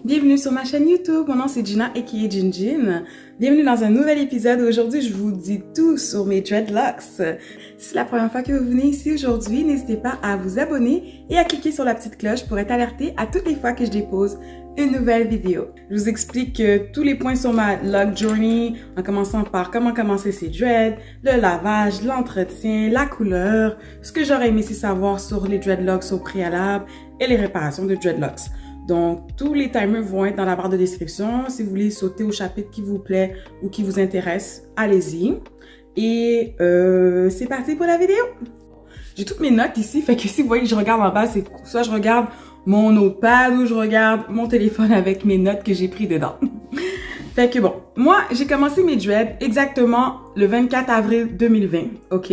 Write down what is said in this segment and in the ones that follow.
Bienvenue sur ma chaîne YouTube, mon nom c'est Gina aka Jinjin. Bienvenue dans un nouvel épisode. Aujourd'hui, je vous dis tout sur mes dreadlocks. Si c'est la première fois que vous venez ici aujourd'hui, n'hésitez pas à vous abonner et à cliquer sur la petite cloche pour être alerté à toutes les fois que je dépose une nouvelle vidéo. Je vous explique tous les points sur ma lock journey, en commençant par comment commencer ses dreads, le lavage, l'entretien, la couleur, ce que j'aurais aimé savoir sur les dreadlocks au préalable et les réparations de dreadlocks. Donc, tous les timers vont être dans la barre de description. Si vous voulez sauter au chapitre qui vous plaît ou qui vous intéresse, allez-y. Et c'est parti pour la vidéo. J'ai toutes mes notes ici, fait que si vous voyez que je regarde en bas, c'est soit je regarde mon notepad ou je regarde mon téléphone avec mes notes que j'ai pris dedans. Fait que bon, moi, j'ai commencé mes dreads exactement le 24 avril 2020, ok?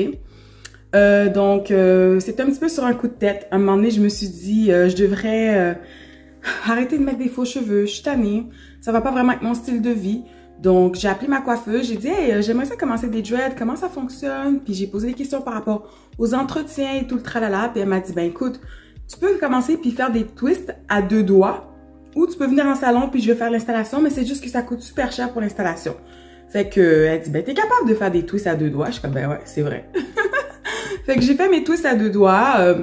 Donc, c'était un petit peu sur un coup de tête. À un moment donné, je me suis dit, je devrais... arrêtez de mettre des faux cheveux, je suis tannée, ça va pas vraiment avec mon style de vie. Donc, j'ai appelé ma coiffeuse, j'ai dit « Hey, j'aimerais ça commencer des dreads, comment ça fonctionne? » Puis j'ai posé des questions par rapport aux entretiens et tout le tralala. Puis elle m'a dit « Ben écoute, tu peux commencer puis faire des twists à 2 doigts ou tu peux venir en salon puis je vais faire l'installation, mais c'est juste que ça coûte super cher pour l'installation. » Fait que elle dit « Ben t'es capable de faire des twists à 2 doigts? » Je suis comme « Ben ouais, c'est vrai. » Fait que j'ai fait mes twists à 2 doigts.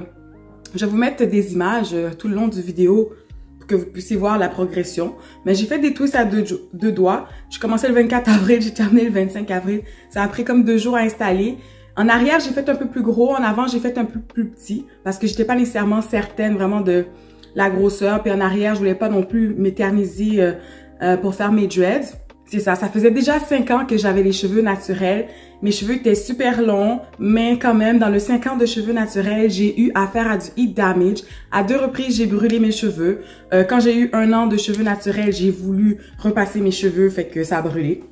Je vais vous mettre des images tout le long du vidéo que vous puissiez voir la progression. Mais j'ai fait des twists à deux doigts. J'ai commencé le 24 avril, j'ai terminé le 25 avril. Ça a pris comme 2 jours à installer. En arrière, j'ai fait un peu plus gros. En avant, j'ai fait un peu plus petit parce que j'étais pas nécessairement certaine vraiment de la grosseur. Puis en arrière, je voulais pas non plus m'éterniser pour faire mes dreads. C'est ça, ça faisait déjà 5 ans que j'avais les cheveux naturels. Mes cheveux étaient super longs, mais quand même, dans le 5 ans de cheveux naturels, j'ai eu affaire à du heat damage. À 2 reprises, j'ai brûlé mes cheveux. Quand j'ai eu 1 an de cheveux naturels, j'ai voulu repasser mes cheveux, fait que ça a brûlé.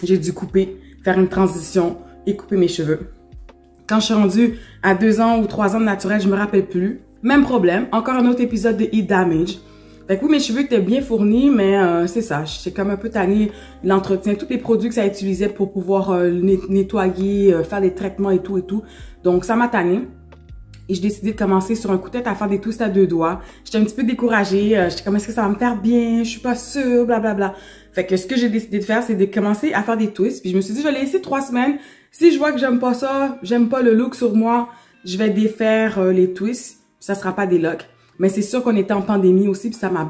J'ai dû couper, faire une transition et couper mes cheveux. Quand je suis rendue à 2 ans ou 3 ans de naturel, je me rappelle plus. Même problème, encore un autre épisode de heat damage. Fait que oui, mes cheveux étaient bien fournis, mais c'est ça, j'étais comme un peu tannée de l'entretien, tous les produits que ça utilisait pour pouvoir nettoyer, faire des traitements et tout. Donc ça m'a tannée. Et j'ai décidé de commencer sur un coup de tête à faire des twists à 2 doigts. J'étais un petit peu découragée, j'étais comme est-ce que ça va me faire bien, je suis pas sûre, blablabla. Fait que ce que j'ai décidé de faire, c'est de commencer à faire des twists. Puis je me suis dit, je vais laisser 3 semaines. Si je vois que j'aime pas ça, j'aime pas le look sur moi, je vais défaire les twists. Ça sera pas des locks. Mais c'est sûr qu'on était en pandémie aussi, puis ça a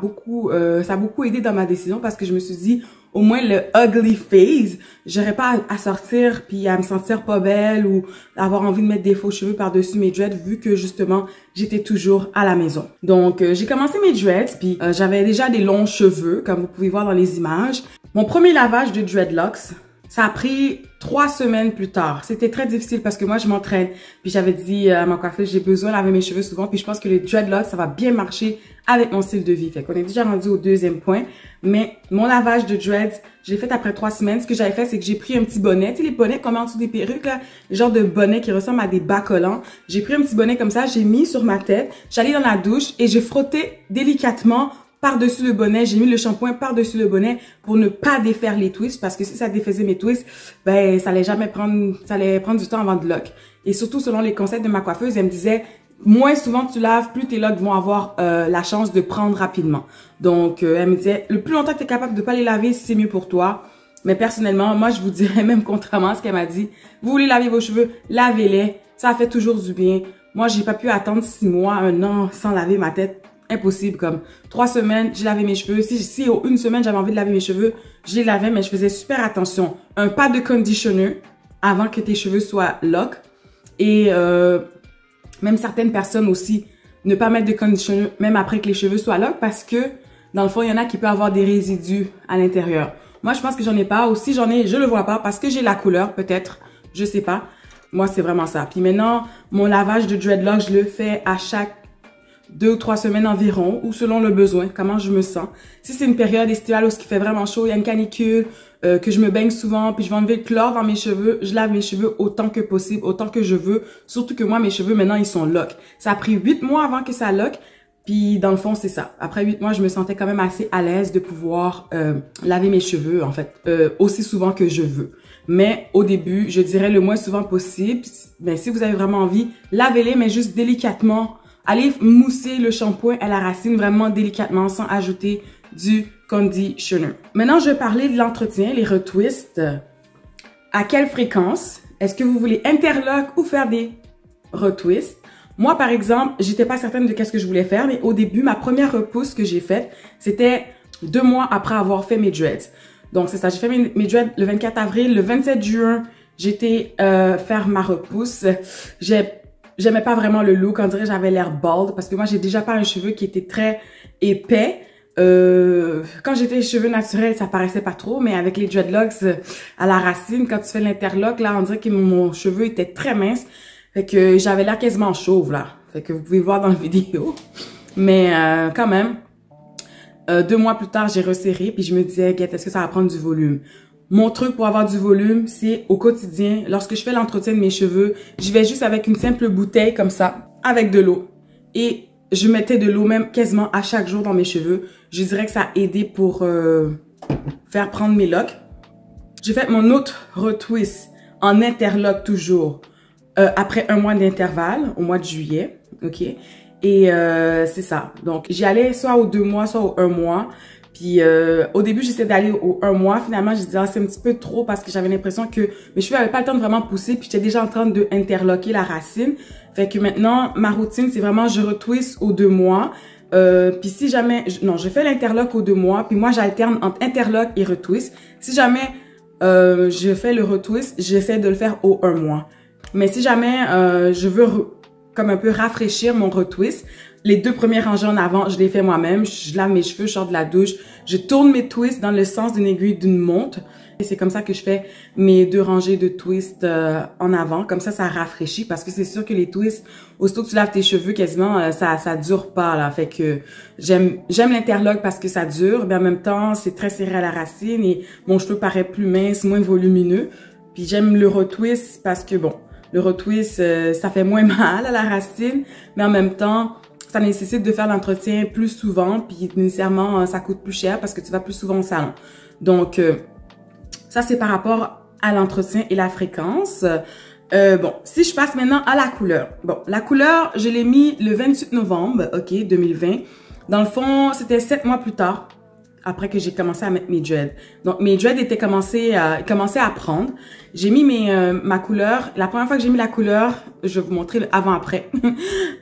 beaucoup aidé dans ma décision parce que je me suis dit, au moins le ugly phase, j'aurais pas à sortir puis à me sentir pas belle ou avoir envie de mettre des faux cheveux par-dessus mes dreads vu que justement, j'étais toujours à la maison. Donc, j'ai commencé mes dreads puis j'avais déjà des longs cheveux, comme vous pouvez voir dans les images. Mon premier lavage de dreadlocks, ça a pris 3 semaines plus tard. C'était très difficile parce que moi, je m'entraîne. Puis j'avais dit à ma coiffeuse, j'ai besoin de laver mes cheveux souvent. Puis je pense que les dreadlocks, ça va bien marcher avec mon style de vie. Fait qu'on est déjà rendu au 2e point. Mais mon lavage de dreads, je l'ai fait après 3 semaines. Ce que j'avais fait, c'est que j'ai pris un petit bonnet. Tu sais, les bonnets qu'on met en dessous des perruques, là. Le genre de bonnet qui ressemble à des bas collants. J'ai pris un petit bonnet comme ça, j'ai mis sur ma tête. J'allais dans la douche et j'ai frotté délicatement par-dessus le bonnet, j'ai mis le shampoing par-dessus le bonnet pour ne pas défaire les twists parce que si ça défaisait mes twists, ben ça allait prendre du temps avant de lock. Et surtout selon les conseils de ma coiffeuse, elle me disait moins souvent tu laves, plus tes locks vont avoir la chance de prendre rapidement. Donc elle me disait le plus longtemps que tu es capable de pas les laver, c'est mieux pour toi. Mais personnellement, moi je vous dirais même contrairement à ce qu'elle m'a dit, vous voulez laver vos cheveux, lavez-les, ça fait toujours du bien. Moi, j'ai pas pu attendre 6 mois, 1 an sans laver ma tête. Impossible, comme 3 semaines, j'ai lavé mes cheveux. Si 1 semaine, j'avais envie de laver mes cheveux, je les lavais, mais je faisais super attention. Un pas de conditioner avant que tes cheveux soient lock. Et même certaines personnes aussi, ne pas mettre de conditioner même après que les cheveux soient lock parce que, dans le fond, il y en a qui peuvent avoir des résidus à l'intérieur. Moi, je pense que j'en ai pas. Aussi, j'en ai, je le vois pas parce que j'ai la couleur, peut-être. Je sais pas. Moi, c'est vraiment ça. Puis maintenant, mon lavage de dreadlocks, je le fais à chaque 2 ou 3 semaines environ, ou selon le besoin, comment je me sens. Si c'est une période estivale où il fait vraiment chaud, il y a une canicule, que je me baigne souvent, puis je vais enlever le chlore dans mes cheveux, je lave mes cheveux autant que possible, autant que je veux. Surtout que moi, mes cheveux, maintenant, ils sont lock. Ça a pris 8 mois avant que ça lock, puis dans le fond, c'est ça. Après 8 mois, je me sentais quand même assez à l'aise de pouvoir laver mes cheveux, en fait, aussi souvent que je veux. Mais au début, je dirais le moins souvent possible. Ben, si vous avez vraiment envie, lavez-les, mais juste délicatement. Allez mousser le shampoing à la racine vraiment délicatement sans ajouter du conditioner. Maintenant, je vais parler de l'entretien, les retwists. À quelle fréquence? Est-ce que vous voulez interlock ou faire des retwists? Moi, par exemple, j'étais pas certaine de qu'est-ce que je voulais faire, mais au début, ma première repousse que j'ai faite, c'était 2 mois après avoir fait mes dreads. Donc, c'est ça, j'ai fait mes dreads le 24 avril. Le 27 juin, j'étais faire ma repousse. J'aimais pas vraiment le look, on dirait que j'avais l'air bald parce que moi, j'ai déjà pas un cheveu qui était très épais. Quand j'étais cheveux naturels, ça paraissait pas trop, mais avec les dreadlocks à la racine, quand tu fais l'interlock, là, on dirait que mon cheveu était très mince. Fait que j'avais l'air quasiment chauve, là. Fait que vous pouvez voir dans la vidéo. Mais quand même, 2 mois plus tard, j'ai resserré, puis je me disais, est-ce que ça va prendre du volume? Mon truc pour avoir du volume, c'est au quotidien, lorsque je fais l'entretien de mes cheveux, je vais juste avec une simple bouteille comme ça, avec de l'eau. Et je mettais de l'eau même quasiment à chaque jour dans mes cheveux. Je dirais que ça a aidé pour faire prendre mes locks. J'ai fait mon autre retwist en interlock toujours après 1 mois d'intervalle, au mois de juillet, ok? Et c'est ça. Donc, j'y allais soit aux 2 mois, soit aux 1 mois. Puis au début, j'essayais d'aller au 1 mois. Finalement, je disais, ah, c'est un petit peu trop parce que j'avais l'impression que mes cheveux n'avaient pas le temps de vraiment pousser. Puis j'étais déjà en train de interlocker la racine. Fait que maintenant, ma routine, c'est vraiment, je retwist aux 2 mois. Puis si jamais, non, je fais l'interlock aux 2 mois. Puis moi, j'alterne entre interlock et retwist. Si jamais je fais le retwist, j'essaie de le faire au 1 mois. Mais si jamais je veux comme un peu rafraîchir mon retwist, les 2 premiers rangées en avant, je les fais moi-même. Je lave mes cheveux, je sors de la douche. Je tourne mes twists dans le sens d'une aiguille d'une montre. Et c'est comme ça que je fais mes 2 rangées de twists en avant. Comme ça rafraîchit parce que c'est sûr que les twists, aussitôt que tu laves tes cheveux, quasiment, ça dure pas, là. Fait que j'aime l'interlock parce que ça dure. Mais en même temps, c'est très serré à la racine et mon cheveu paraît plus mince, moins volumineux. Puis j'aime le retwist parce que, bon, le retwist, ça fait moins mal à la racine. Mais en même temps, ça nécessite de faire l'entretien plus souvent, puis nécessairement, ça coûte plus cher parce que tu vas plus souvent au salon. Donc, ça, c'est par rapport à l'entretien et la fréquence. Bon, si je passe maintenant à la couleur. Bon, la couleur, je l'ai mis le 28 novembre, ok, 2020. Dans le fond, c'était 7 mois plus tard, après que j'ai commencé à mettre mes dreads. Donc, mes dreads étaient commençaient à prendre. J'ai mis ma couleur. La première fois que j'ai mis la couleur, je vais vous montrer le avant-après.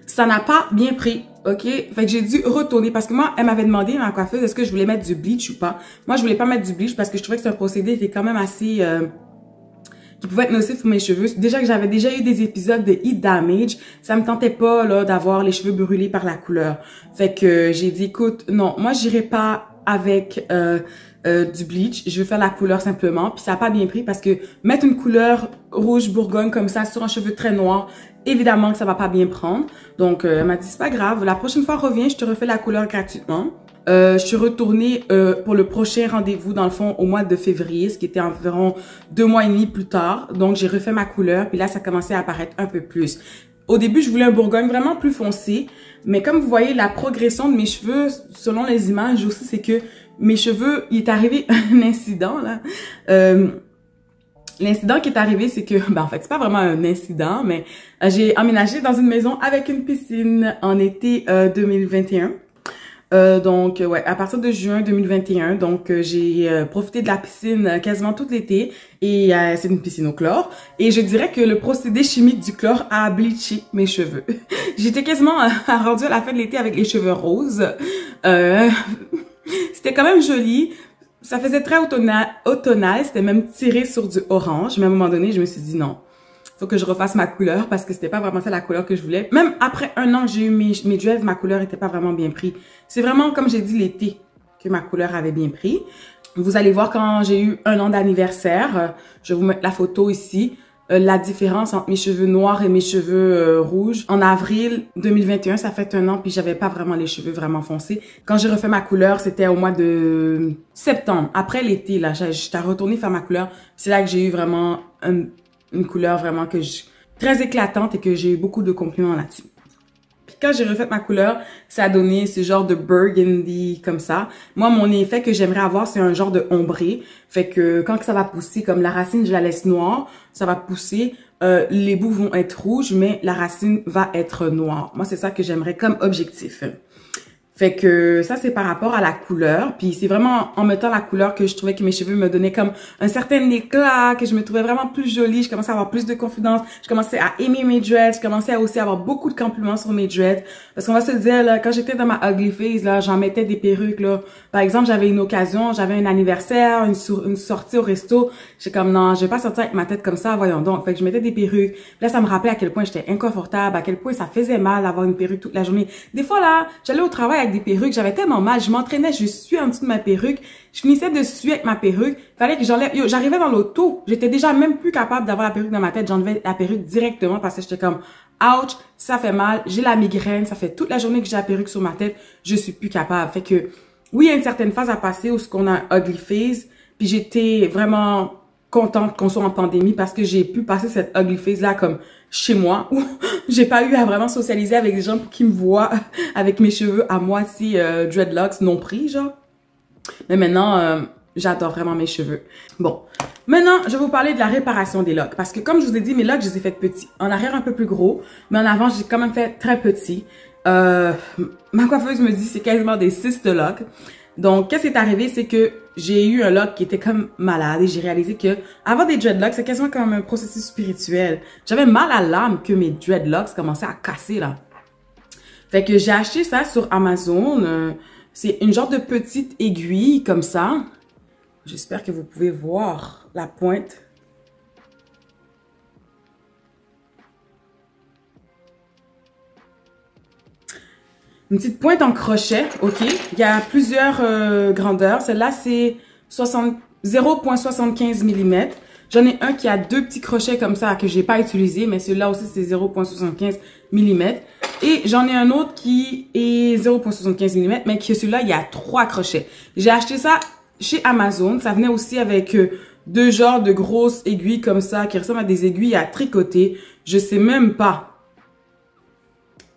Ça n'a pas bien pris, ok? Fait que j'ai dû retourner parce que moi, elle m'avait demandé, ma coiffeuse, est-ce que je voulais mettre du bleach ou pas? Moi, je voulais pas mettre du bleach parce que je trouvais que c'est un procédé qui était quand même assez... qui pouvait être nocif pour mes cheveux. Déjà que j'avais déjà eu des épisodes de heat damage, ça me tentait pas là d'avoir les cheveux brûlés par la couleur. Fait que j'ai dit, écoute, non, moi, j'irai pas avec... du bleach, je vais faire la couleur simplement, puis ça n'a pas bien pris parce que mettre une couleur rouge bourgogne comme ça sur un cheveu très noir, évidemment que ça va pas bien prendre. Donc elle m'a dit c'est pas grave, la prochaine fois reviens, je te refais la couleur gratuitement. Je suis retournée pour le prochain rendez-vous dans le fond au mois de février, ce qui était environ 2 mois et demi plus tard. Donc j'ai refait ma couleur, puis là ça commençait à apparaître un peu plus. Au début, je voulais un bourgogne vraiment plus foncé, mais comme vous voyez, la progression de mes cheveux, selon les images aussi, c'est que mes cheveux, il est arrivé un incident, là. L'incident qui est arrivé, c'est que, ben en fait, c'est pas vraiment un incident, mais j'ai emménagé dans une maison avec une piscine en été 2021. Donc, ouais, à partir de juin 2021, donc j'ai profité de la piscine quasiment tout l'été et c'est une piscine au chlore. Et je dirais que le procédé chimique du chlore a bleaché mes cheveux. J'étais quasiment rendue à la fin de l'été avec les cheveux roses. C'était quand même joli. Ça faisait très automnal. C'était même tiré sur du orange. Mais à un moment donné, je me suis dit non. Faut que je refasse ma couleur parce que c'était pas vraiment ça la couleur que je voulais. Même après 1 an que j'ai eu mes dreads, ma couleur était pas vraiment bien prise. C'est vraiment, comme j'ai dit, l'été que ma couleur avait bien pris. Vous allez voir quand j'ai eu 1 an d'anniversaire. Je vais vous mettre la photo ici. La différence entre mes cheveux noirs et mes cheveux rouges. En avril 2021, ça fait 1 an, puis j'avais pas vraiment les cheveux vraiment foncés. Quand j'ai refait ma couleur, c'était au mois de septembre. Après l'été, là, j'étais retournée faire ma couleur. C'est là que j'ai eu vraiment une couleur vraiment très éclatante et que j'ai eu beaucoup de compliments là-dessus. quand j'ai refait ma couleur, ça a donné ce genre de burgundy comme ça. Moi, mon effet que j'aimerais avoir, c'est un genre de ombré. Fait que quand ça va pousser, comme la racine, je la laisse noire, ça va pousser. Les bouts vont être rouges, mais la racine va être noire. Moi, c'est ça que j'aimerais comme objectif. Fait que ça, c'est par rapport à la couleur. Puis c'est vraiment en mettant la couleur que je trouvais que mes cheveux me donnaient comme un certain éclat, que je me trouvais vraiment plus jolie. Je commençais à avoir plus de confidence. Je commençais à aimer mes dreads. Je commençais à aussi avoir beaucoup de compliments sur mes dreads. Parce qu'on va se dire, là, quand j'étais dans ma ugly phase, là, j'en mettais des perruques, là. Par exemple, j'avais une occasion, j'avais un anniversaire, une sortie au resto. J'étais comme, non, je vais pas sortir avec ma tête comme ça, voyons donc. Fait que je mettais des perruques. Là, ça me rappelait à quel point j'étais inconfortable, à quel point ça faisait mal d'avoir une perruque toute la journée. Des fois, là, j'allais au travail avec des perruques, j'avais tellement mal, je m'entraînais, je suais en dessous de ma perruque, je finissais de suer avec ma perruque, fallait que j'enlève, j'arrivais dans l'auto, j'étais déjà même plus capable d'avoir la perruque dans ma tête, j'enlevais la perruque directement parce que j'étais comme, ouch, ça fait mal, j'ai la migraine, ça fait toute la journée que j'ai la perruque sur ma tête, je suis plus capable. Fait que, oui, il y a une certaine phase à passer où ce qu'on a un ugly phase, puis j'étais vraiment contente qu'on soit en pandémie parce que j'ai pu passer cette ugly phase là comme chez moi où j'ai pas eu à vraiment socialiser avec des gens qui me voient avec mes cheveux à moitié dreadlocks non pris genre. Mais maintenant j'adore vraiment mes cheveux. Bon, maintenant je vais vous parler de la réparation des locks parce que comme je vous ai dit, mes locks je les ai fait petits. En arrière un peu plus gros, mais en avant j'ai quand même fait très petit. Ma coiffeuse me dit c'est quasiment des cystes de locks. Donc, qu'est-ce qui est arrivé, c'est que j'ai eu un lock qui était comme malade et j'ai réalisé que avoir des dreadlocks, c'est quasiment comme un processus spirituel. J'avais mal à l'âme que mes dreadlocks commençaient à casser, là. Fait que j'ai acheté ça sur Amazon. C'est une genre de petite aiguille comme ça. J'espère que vous pouvez voir la pointe. Une petite pointe en crochet, ok? Il y a plusieurs grandeurs. Celle-là, c'est 0,75 mm. J'en ai un qui a deux petits crochets comme ça que j'ai pas utilisé, mais celui-là aussi, c'est 0,75 mm. Et j'en ai un autre qui est 0,75 mm, mais que celui-là, il y a trois crochets. J'ai acheté ça chez Amazon. Ça venait aussi avec deux genres de grosses aiguilles comme ça, qui ressemblent à des aiguilles à tricoter. Je sais même pas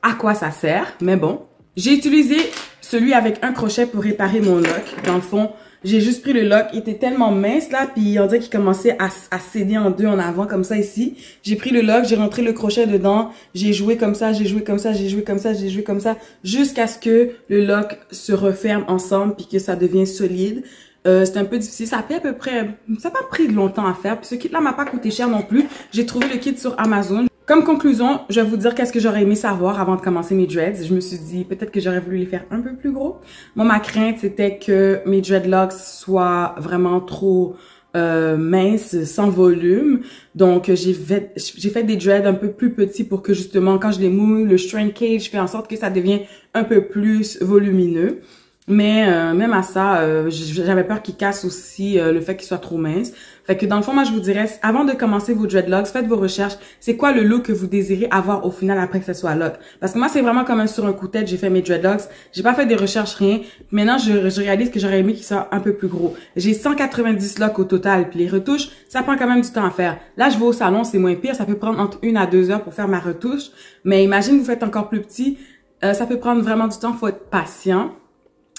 à quoi ça sert, mais bon. J'ai utilisé celui avec un crochet pour réparer mon lock. Dans le fond, j'ai juste pris le lock. Il était tellement mince là, puis on dirait qu'il commençait à céder en deux en avant comme ça ici. J'ai pris le lock, j'ai rentré le crochet dedans. J'ai joué comme ça, j'ai joué comme ça, j'ai joué comme ça, j'ai joué comme ça. Jusqu'à ce que le lock se referme ensemble puis que ça devienne solide. C'est un peu difficile. Ça a pris à peu près... Ça n'a pas pris longtemps à faire. Puis ce kit-là m'a pas coûté cher non plus. J'ai trouvé le kit sur Amazon. Comme conclusion, je vais vous dire qu'est-ce que j'aurais aimé savoir avant de commencer mes dreads. Je me suis dit peut-être que j'aurais voulu les faire un peu plus gros. Moi, ma crainte, c'était que mes dreadlocks soient vraiment trop minces, sans volume. Donc, j'ai fait des dreads un peu plus petits pour que justement, quand je les mouille, le shrinkage fait en sorte que ça devient un peu plus volumineux. Mais même à ça, j'avais peur qu'ils cassent aussi le fait qu'ils soient trop minces. Fait que dans le fond, moi, je vous dirais, avant de commencer vos dreadlocks, faites vos recherches. C'est quoi le look que vous désirez avoir au final après que ce soit lock? Parce que moi, c'est vraiment comme un sur un coup de tête, j'ai fait mes dreadlocks. J'ai pas fait des recherches, rien. Maintenant, je réalise que j'aurais aimé qu'ils soient un peu plus gros. J'ai 190 locks au total. Puis les retouches, ça prend quand même du temps à faire. Là, je vais au salon, c'est moins pire. Ça peut prendre entre 1 à 2 heures pour faire ma retouche. Mais imagine, vous faites encore plus petit. Ça peut prendre vraiment du temps. Faut être patient.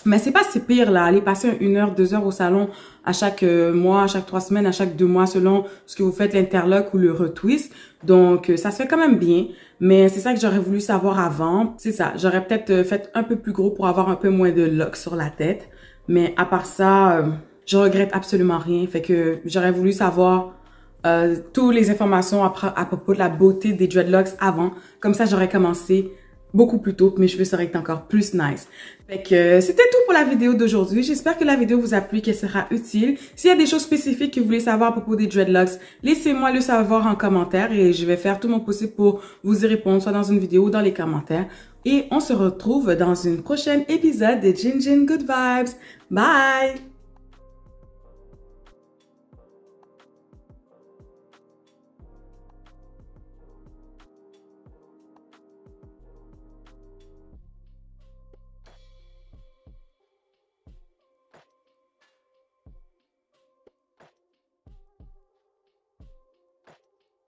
Mais c'est pas si pire là, aller passer 1 heure, 2 heures au salon à chaque mois, à chaque 3 semaines, à chaque 2 mois selon ce que vous faites, l'interlock ou le retwist. Donc ça se fait quand même bien, mais c'est ça que j'aurais voulu savoir avant. C'est ça, j'aurais peut-être fait un peu plus gros pour avoir un peu moins de locks sur la tête. Mais à part ça, je regrette absolument rien. Fait que j'aurais voulu savoir toutes les informations à propos de la beauté des dreadlocks avant. Comme ça, j'aurais commencé beaucoup plus tôt, que mes cheveux seraient encore plus nice. Fait que c'était tout pour la vidéo d'aujourd'hui. J'espère que la vidéo vous a plu, qu'elle sera utile. S'il y a des choses spécifiques que vous voulez savoir à propos des dreadlocks, laissez-moi le savoir en commentaire et je vais faire tout mon possible pour vous y répondre, soit dans une vidéo ou dans les commentaires. Et on se retrouve dans une prochaine épisode de Gin Gin Good Vibes. Bye!